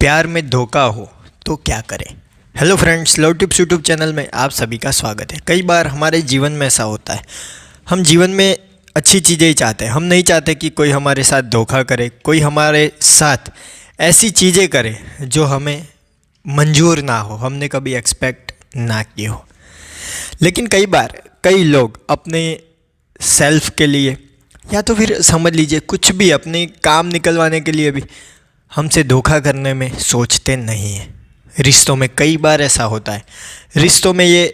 प्यार में धोखा हो तो क्या करें। Hello friends, love tips YouTube channel में आप सभी का स्वागत है। कई बार हमारे जीवन में ऐसा होता है, हम जीवन में अच्छी चीज़ें ही चाहते हैं। हम नहीं चाहते कि कोई हमारे साथ धोखा करे, कोई हमारे साथ ऐसी चीज़ें करे जो हमें मंजूर ना हो, हमने कभी एक्सपेक्ट ना की हो। लेकिन कई बार कई लोग अपने सेल्फ के लिए या तो फिर समझ लीजिए कुछ भी अपने काम निकलवाने के लिए भी हमसे धोखा करने में सोचते नहीं हैं। रिश्तों में कई बार ऐसा होता है। रिश्तों में ये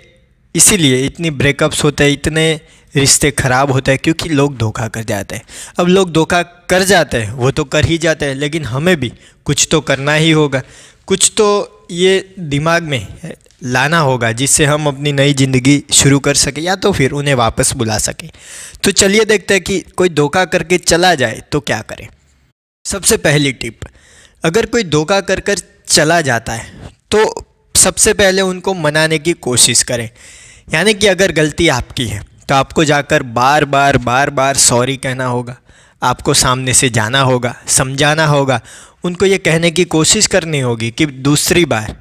इसीलिए इतनी ब्रेकअप्स होते हैं, इतने रिश्ते ख़राब होते हैं क्योंकि लोग धोखा कर जाते हैं। अब लोग धोखा कर जाते हैं, वो तो कर ही जाते हैं, लेकिन हमें भी कुछ तो करना ही होगा। कुछ तो ये दिमाग में लाना होगा जिससे हम अपनी नई ज़िंदगी शुरू कर सकें या तो फिर उन्हें वापस बुला सकें। तो चलिए देखते हैं कि कोई धोखा करके चला जाए तो क्या करें। सबसे पहली टिप, अगर कोई धोखा कर कर चला जाता है तो सबसे पहले उनको मनाने की कोशिश करें। यानी कि अगर गलती आपकी है तो आपको जाकर बार बार सॉरी कहना होगा, आपको सामने से जाना होगा, समझाना होगा, उनको ये कहने की कोशिश करनी होगी कि दूसरी बार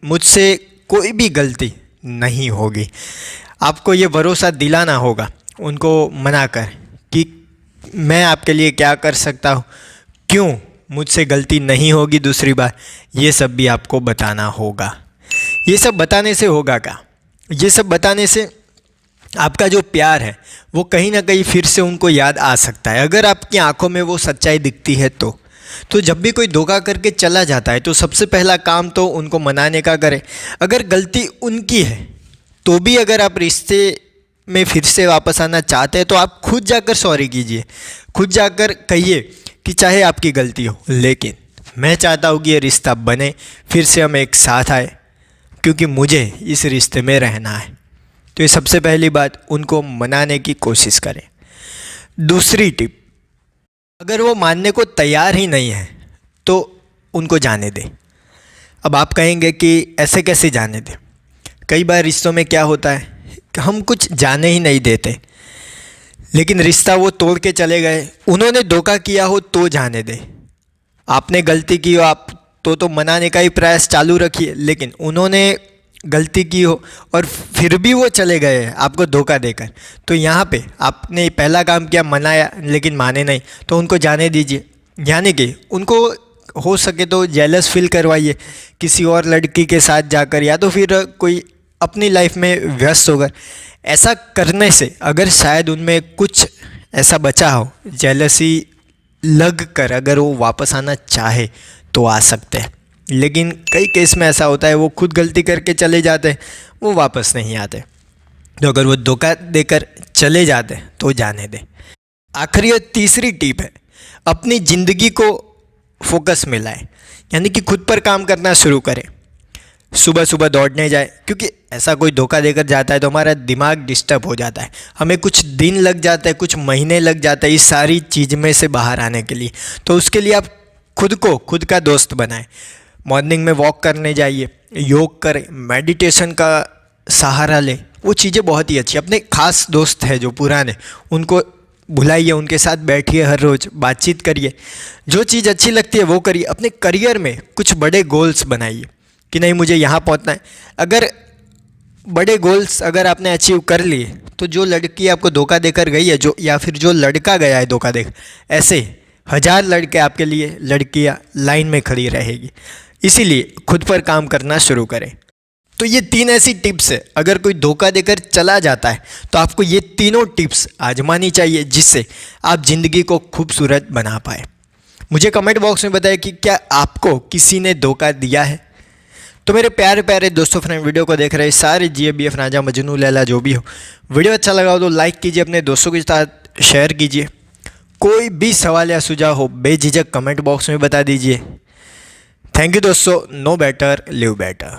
मुझसे कोई भी गलती नहीं होगी। आपको ये भरोसा दिलाना होगा उनको मनाकर कि मैं आपके लिए क्या कर सकता हूँ, क्यों मुझसे गलती नहीं होगी दूसरी बार, ये सब भी आपको बताना होगा। ये सब बताने से होगा क्या? ये सब बताने से आपका जो प्यार है वो कहीं ना कहीं फिर से उनको याद आ सकता है। अगर आपकी आंखों में वो सच्चाई दिखती है तो जब भी कोई धोखा करके चला जाता है तो सबसे पहला काम तो उनको मनाने का करें। अगर गलती उनकी है तो भी अगर आप रिश्ते में फिर से वापस आना चाहते हैं तो आप खुद जाकर सॉरी कीजिए, खुद जाकर कहिए कि चाहे आपकी गलती हो लेकिन मैं चाहता हूँ कि ये रिश्ता बने, फिर से हम एक साथ आए, क्योंकि मुझे इस रिश्ते में रहना है। तो ये सबसे पहली बात, उनको मनाने की कोशिश करें। दूसरी टिप, अगर वो मानने को तैयार ही नहीं है तो उनको जाने दें। अब आप कहेंगे कि ऐसे कैसे जाने दें। कई बार रिश्तों में क्या होता है कि हम कुछ जाने ही नहीं देते, लेकिन रिश्ता वो तोड़ के चले गए, उन्होंने धोखा किया हो तो जाने दें। आपने गलती की हो आप तो मनाने का ही प्रयास चालू रखिए, लेकिन उन्होंने गलती की हो और फिर भी वो चले गए हैं आपको धोखा देकर, तो यहाँ पे आपने पहला काम किया, मनाया लेकिन माने नहीं, तो उनको जाने दीजिए। यानी कि उनको हो सके तो जेलस फील करवाइए किसी और लड़की के साथ जाकर, या तो फिर कोई अपनी लाइफ में व्यस्त होकर। ऐसा करने से अगर शायद उनमें कुछ ऐसा बचा हो, जेलसी लग कर अगर वो वापस आना चाहे तो आ सकते हैं। लेकिन कई केस में ऐसा होता है वो खुद गलती करके चले जाते हैं, वो वापस नहीं आते। तो अगर वो धोखा देकर चले जाते हैं तो जाने दें। आखिरी और तीसरी टिप है, अपनी ज़िंदगी को फोकस में लाएं। यानी कि खुद पर काम करना शुरू करें। सुबह सुबह दौड़ने जाए, क्योंकि ऐसा कोई धोखा देकर जाता है तो हमारा दिमाग डिस्टर्ब हो जाता है। हमें कुछ दिन लग जाता है, कुछ महीने लग जाता है इस सारी चीज़ में से बाहर आने के लिए। तो उसके लिए आप खुद का दोस्त बनाएं। मॉर्निंग में वॉक करने जाइए, योग करें, मेडिटेशन का सहारा लें। वो चीज़ें बहुत ही अच्छी। अपने खास दोस्त हैं जो पुराने, उनको बुलाइए, उनके साथ बैठिए, हर रोज़ बातचीत करिए। जो चीज़ अच्छी लगती है वो करिए। अपने करियर में कुछ बड़े गोल्स बनाइए कि नहीं मुझे यहाँ पहुँचना है। अगर बड़े गोल्स अगर आपने अचीव कर लिए तो जो लड़की आपको धोखा देकर गई है, जो या फिर जो लड़का गया है धोखा देकर, ऐसे 1000 लड़के आपके लिए, लड़कियाँ लाइन में खड़ी रहेगी। इसीलिए खुद पर काम करना शुरू करें। तो ये 3 ऐसी टिप्स है, अगर कोई धोखा देकर चला जाता है तो आपको ये तीनों टिप्स आजमानी चाहिए जिससे आप ज़िंदगी को खूबसूरत बना पाए। मुझे कमेंट बॉक्स में बताएं कि क्या आपको किसी ने धोखा दिया है। तो मेरे प्यारे प्यारे दोस्तों, फ्रेंड, वीडियो को देख रहे सारे GF राजा मजनू लैला जो भी हो, वीडियो अच्छा लगा हो तो लाइक कीजिए, अपने दोस्तों के साथ शेयर कीजिए। कोई भी सवाल या सुझाव हो बेझिझक कमेंट बॉक्स में बता दीजिए। थैंक यू दोस्तों। Know better live better.